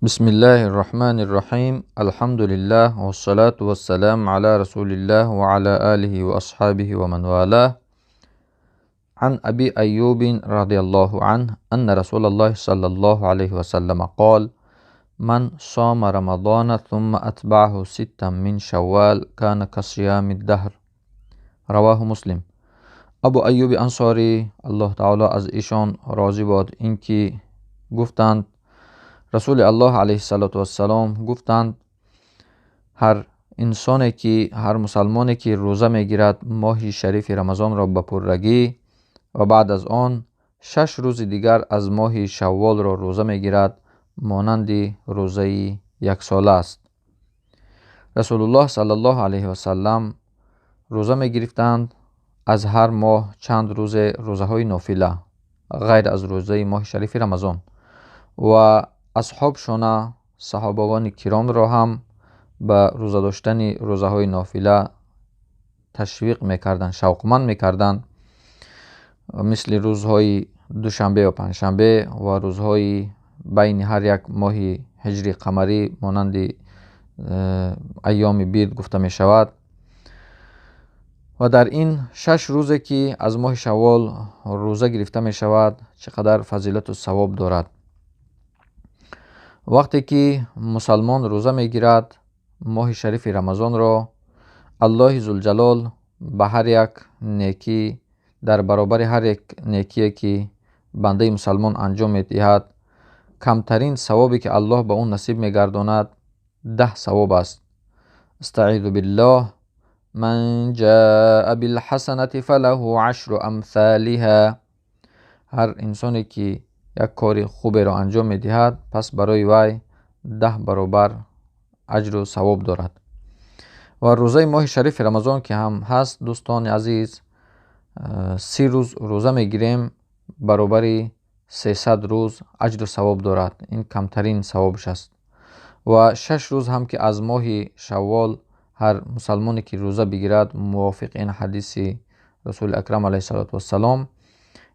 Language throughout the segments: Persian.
بسم الله الرحمن الرحيم. الحمد لله والصلاة والسلام على رسول الله وعلى آله وأصحابه ومن والاه. عن أبي أيوب رضي الله عنه أن رسول الله صلى الله عليه وسلم قال: من صام رمضان ثم أتبعه ستا من شوال كان كصيام الدهر. رواه مسلم. ابو ایوب انصاری الله تعالی از ایشان راضی باد اینکه گفتند رسول الله علیه السلام گفتند هر انسانی که هر مسلمانی که روزه میگیرد ماه شریف رمضان را به پررگی و بعد از آن 6 روز دیگر از ماه شوال را روزه میگیرد مانند روزه یک ساله است. رسول الله صلی الله علیه و سلم روزه میگرفتند از هر ماه چند روز روزه های نافله غیر از روزه ماه شریف رمضان و اصحابشان صحابگان کرام را هم به روزه داشتن روزه های نافله تشویق میکردند، شوقمند میکردند، مثل روزهای دوشنبه و پنجشنبه و روزهای بین هر یک ماه هجری قمری مانند ایام بید گفته می شود. و در این 6 روزه که از ماه شوال روزه گرفته می شود چقدر فضیلت و ثواب دارد. وقتی که مسلمان روزه می گیرد ماه شریف رمضان را، الله ذوالجلال به هر یک نیکی در برابر هر یک نیکی که بنده مسلمان انجام می دهد کمترین ثوابی که الله به اون نصیب می گرداند 10 ثواب است. استعیذ بالله: من جاء بالحسنة فله 10 امثالها. هر انسانی که یک کار خوبی را انجام می دهد پس برای وی 10 برابر اجر و ثواب دارد. و روزه ماه شریف رمضان که هم هست دوستان عزیز، 30 روز روزه می گیریم برابر 300 روز اجر و ثواب دارد. این کمترین ثوابش است. و 6 روز هم که از ماه شوال هر مسلمانی که روزه بگیرد موافق این حدیث رسول اکرم علیه السلام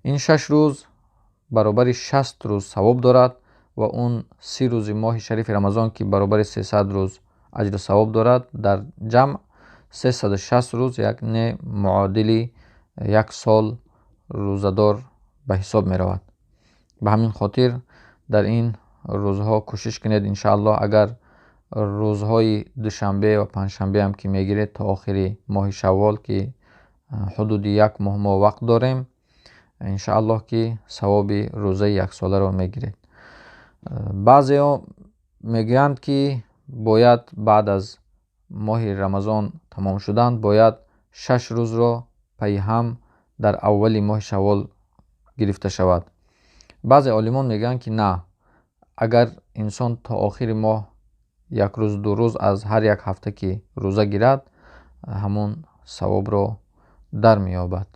این 6 روز برابر 60 روز ثواب دارد و اون 30 روز ماه شریف رمضان که برابر 300 روز اجر ثواب دارد در جمع 360 روز یعنی معادل 1 سال روزدار به حساب می رود. به همین خاطر در این روزها کوشش کنید انشاءالله اگر روزهای دوشنبه و پنجشنبه هم که میگیرید تا آخر ماه شوال که حدود 1 ماه ما وقت داریم انشاءالله که ثواب روزه 1 ساله رو میگیرید. بعضی ها میگویند که باید بعد از ماه رمضان تمام شدن باید 6 روز را پی هم در اول ماه شوال گرفته شود. بعضی عالمان میگن که نه، اگر انسان تا آخر ماه 1 روز 2 روز از هر یک هفته که روزه گیرد همون ثواب را در میابد.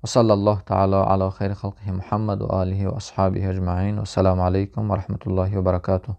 و صلی الله تعالی علی خیر خلقه محمد و آله و اصحابه اجمعین و السلام علیکم و رحمت الله و برکاته.